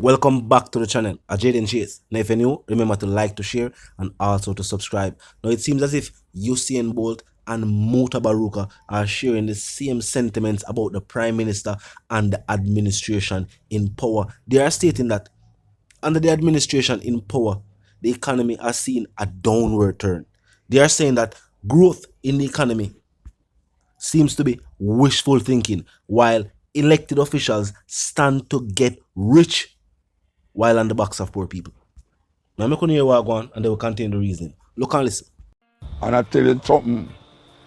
Welcome back to the channel, Exp0se. Now if you're new, remember to like, to share, and also to subscribe. Now it seems as if Usian and Muta Baruka are sharing the same sentiments about the Prime Minister and the administration in power. They are stating that under the administration in power, the economy has seen a downward turn. They are saying that growth in the economy seems to be wishful thinking, while elected officials stand to get rich while on the backs of poor people. Now I'm going to hear what I go on and they will contain the reasoning. Look and listen. And I tell you something,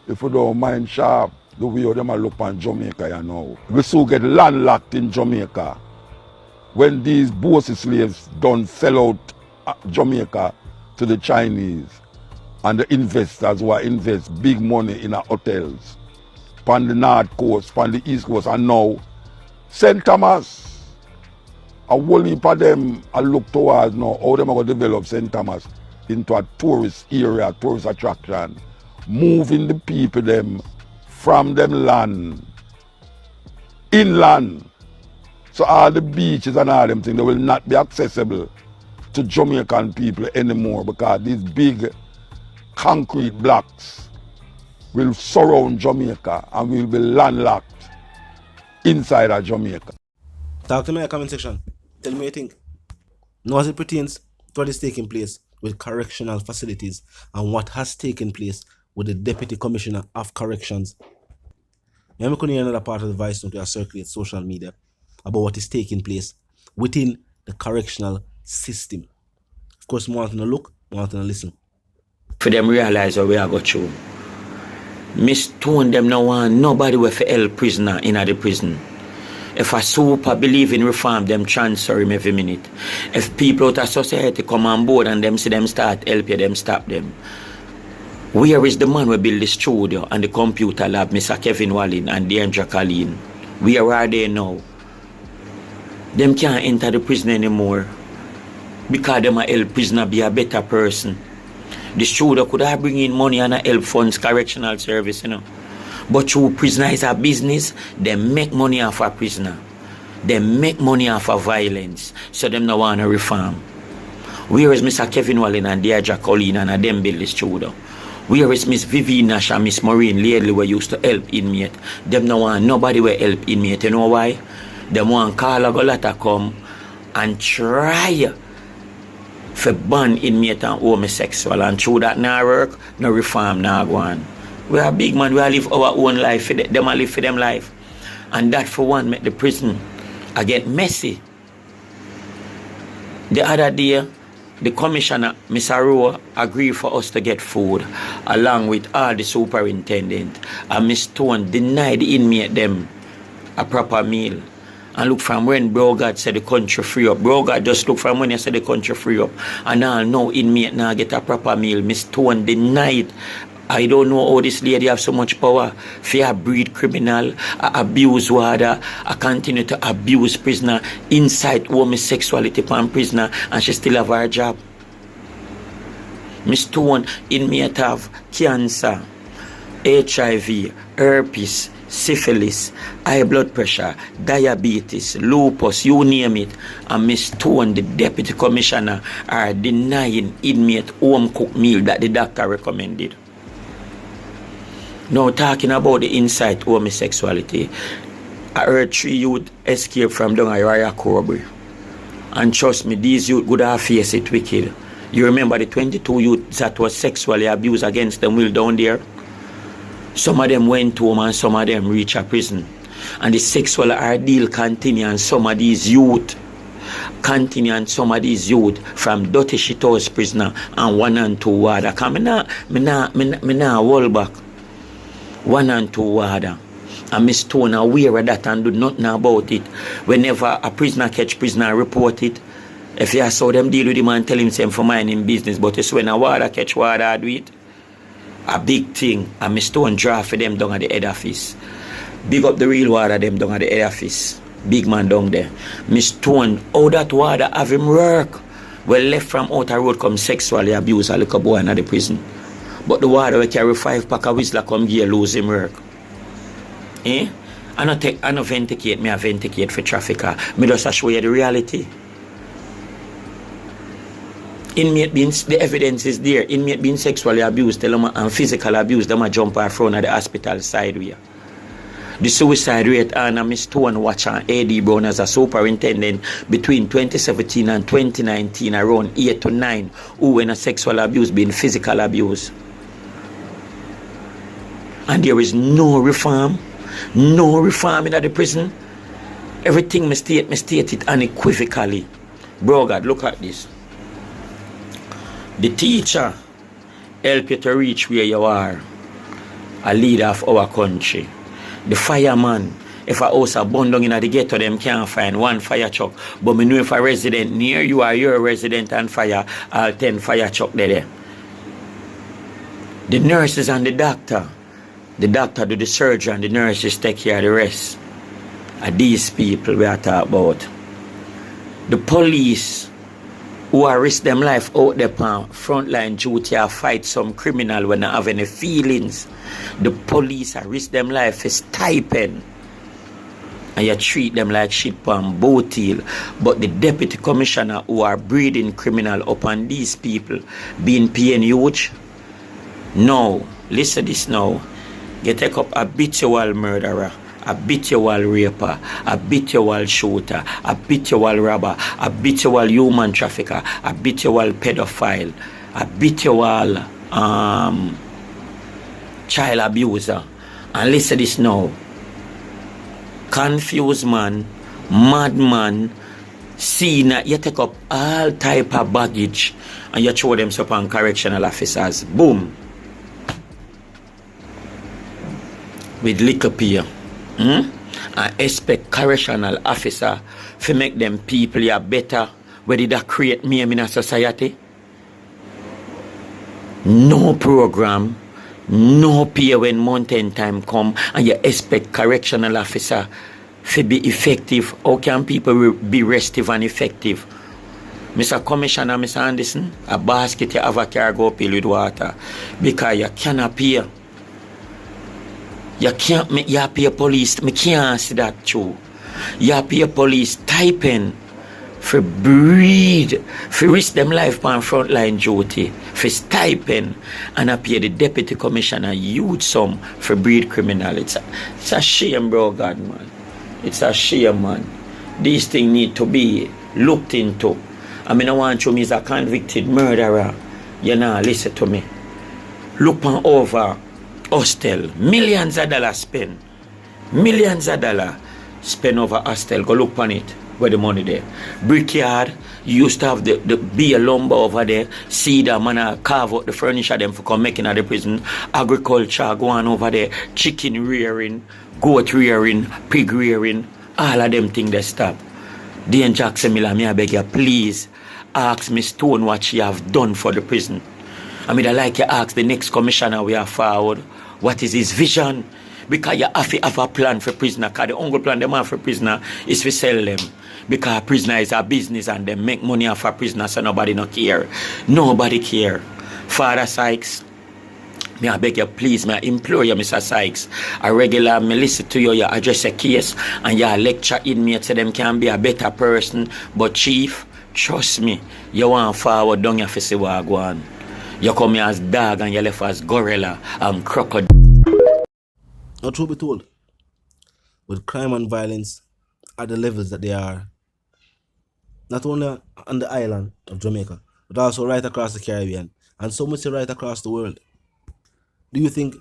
if you don't mind sharp, the way them a look on Jamaica, you know. We still get landlocked in Jamaica. When these Bosse slaves don't sell out Jamaica to the Chinese and the investors who invest big money in our hotels, on the North Coast, on the East Coast, and now St. Thomas, a whole heap of them I look towards now how them are going to develop St. Thomas into a tourist area, tourist attraction, moving the people them from them land, inland. So all the beaches and all them things, they will not be accessible to Jamaican people anymore because these big concrete blocks will surround Jamaica and will be landlocked inside of Jamaica. Talk to me in the comment section. Tell me what you think. Now as it pertains to what is taking place with correctional facilities and what has taken place with the Deputy Commissioner of Corrections. Now I'm going to hear another part of the voice note that circulates social media about what is taking place within the correctional system. Of course, more than a look, more than a listen. For them realize what we are going through. Miss Tone them no want nobody will help prisoner in the prison. If a super believe in reform, them transfer him every minute. If people out of society come on board and them see them start help you, them stop them. Where is the man who build the studio and the computer lab, Mr. Kevin Wallin and Deandra Colleen? Where are they now? Them can't enter the prison anymore because them a help prisoner be a better person. The studio could have bring in money and help funds correctional service, you know. But through prisoner is a business, they make money off a prisoner. They make money off of violence. So them no want to reform. Where is Mr. Kevin Wallin and Deandra Colleen and them build the studio? Where is Miss Vivian Nash and Miss Maureen lately were used to help inmate? Them no want nobody will help inmate. You know why? Them want Carla Golata come and try for ban inmate and homosexual, and through that now work, no reform now go on. We are big man, we are live our own life, them are live for them life. And that for one make the prison get messy. The other day, the commissioner, Mr. Rowe, agreed for us to get food along with all the superintendent. And Miss Stone denied the inmate them a proper meal. And look from when Bro God said the country free up. Bro God just look from when he said the country free up. And now inmate now get a proper meal. Miss Stone denied. I don't know how this lady have so much power. Fear breed criminal, abuse water, continue to abuse prisoner, incite homosexuality upon prisoner, and she still have her job. Miss Stone inmate have cancer, HIV, herpes, syphilis, high blood pressure, diabetes, lupus, you name it. And Miss Stone, the deputy commissioner, are denying inmate home cooked meal that the doctor recommended. Now talking about the incite homosexuality, I heard 3 youth escape from down at Royal Corbury. And trust me, these youth would have faced it wicked. You remember the 22 youths that was sexually abused against them will down there? Some of them went home and some of them reached a prison. And the sexual ordeal continue, and some of these youth continue, and some of these youth from dirty shithouse prisoner and 1 and 2 warder. Because me nah hold back. 1 and 2 warder. And Miss Stone aware of that and do nothing about it. Whenever a prisoner catch prisoner, report it. If you saw them deal with him and tell him same for minding business, but it's when a warder catch warder do it. A big thing, and Miss Stone draft for them down at the head office. Big up the real water them down at the head office. Big man down there. Miss Stone, how that water have him work? Well, left from outer road come sexually abuse a little boy in the prison. But the water will carry 5 pack of whistler come here lose him work. Eh? I no vindicate, me I vindicate for trafficker. Me just show you the reality. Inmate being, the evidence is there. Inmate being sexually abused, tell them, and physical abuse, them a jump out front of the hospital sideway. The suicide rate and Miss Stone watch and A.D. Brown as a superintendent between 2017 and 2019 around 8 to 9 who were in sexual abuse being physical abuse. And there is no reform in the prison. Everything me state it unequivocally. Bro God, look at this. The teacher help you to reach where you are, a leader of our country. The fireman, if a house a burn down in the ghetto, them can't find one fire truck. But me know if a resident near you or you're a resident and fire, all 10 fire truck there. The nurses and the doctor do the surgery and the nurses take care of the rest. And these people we are talking about. The police who risk them life out there on frontline duty or fight some criminal when they have any feelings. The police risk them life for stipend. And you treat them like shit pan boat heel. But the deputy commissioner who are breeding criminal upon these people being paying huge. No, listen this now. You take up habitual murderer, habitual raper, habitual shooter, habitual robber, habitual human trafficker, habitual pedophile, habitual child abuser. And listen this now. Confused man, madman, senior, you take up all type of baggage and you throw them upon correctional officers. Boom. With liquor pay. I expect correctional officer to make them people here better. Where did that create me in a society? No program, no pay when mountain time come, and you expect correctional officer to be effective. How can people be restive and effective? Mr. Commissioner, Mr. Anderson, a basket you have a cargo fill with water because you cannot pay. You can't make you pay police. Me can't see that too. You pay police typing for breed, for risk them life on frontline duty, for stipend, and I pay the deputy commissioner huge sum for breed criminal. It's a shame, bro, God, man. It's a shame, man. These things need to be looked into. I mean, I want you, me as a convicted murderer. You know, listen to me. Look on over hostel. Millions of dollars spent. Millions of dollars spent over hostel. Go look on it. Where the money there. Brickyard, you used to have the beer lumber over there. Cedar, man, carve out the furniture them for come making at the prison. Agriculture, go on over there. Chicken rearing, goat rearing, pig rearing. All of them things they stop. Dean Jackson Miller, me I beg you, please ask Miss Stone what she have done for the prison. I mean, I like you ask the next commissioner we are forward, what is his vision? Because you have to have a plan for prisoner. Because the only plan they have for prisoner is to sell them. Because prisoner is a business and they make money off a prisoner, so nobody no care. Nobody care. Father Sykes, may I beg you, please, may I implore you, Mr. Sykes, a regular, me listen to you, you address a case, and you lecture inmates so them can be a better person. But Chief, trust me, you want forward down your face wagwan. You come here as dog and you left as gorilla and crocodile. Now, truth be told, with crime and violence at the levels that they are, not only on the island of Jamaica, but also right across the Caribbean, and so much right across the world, do you think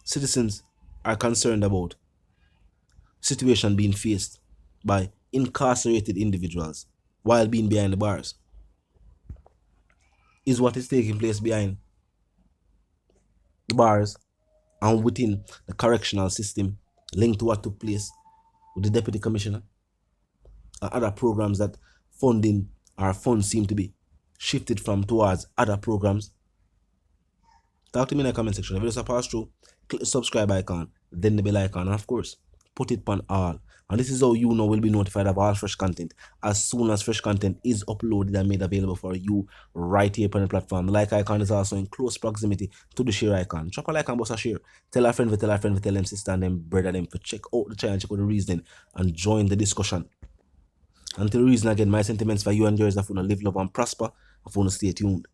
citizens are concerned about situation being faced by incarcerated individuals while being behind the bars? Is what is taking place behind the bars and within the correctional system linked to what took place with the deputy commissioner and other programs that funding or funds seem to be shifted from towards other programs? Talk to me in the comment section. If you just pass through, click the subscribe icon, then the bell icon, and of course, put it on all. And this is how you know will be notified of all fresh content as soon as fresh content is uploaded and made available for you right here on the platform. The like icon is also in close proximity to the share icon. Drop a like and bust a share. Tell a friend, tell them sister and them brother them to check out the channel, check out the reasoning, and join the discussion. Until reason again, my sentiments for you and yours are to live, love, and prosper. I want to stay tuned.